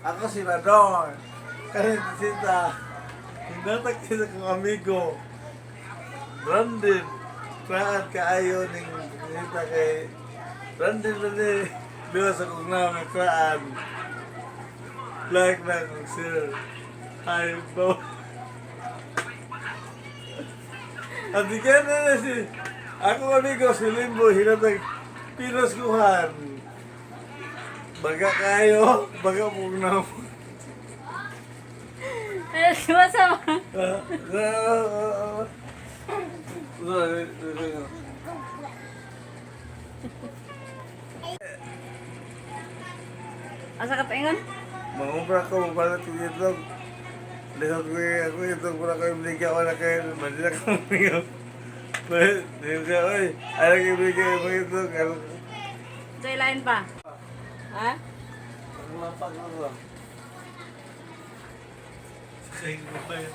Ako si Madon. Kasi sita, hinatak kita kong amigo. Brandon, saan kaayo ning sita kay Brandon na ni Dua sa kong namin kraan. Like na kong sir. Hi, bo. At di kaya na si ako amigo si Limbo, hinatag Pinos Kuhan. Baga kayo, baga pong na. Ano sumasama? Asa ka paingon? Mangumpra ko, mabalat ko dito. Lisod ko ako ito, pura kayo bigyan ko na kayo. Manila ka mga. Dito siya, oy, alam ko bigyan mo ito. Sa ilahin pa? Ha? Ang lapag ko. Sayang mo ba yun?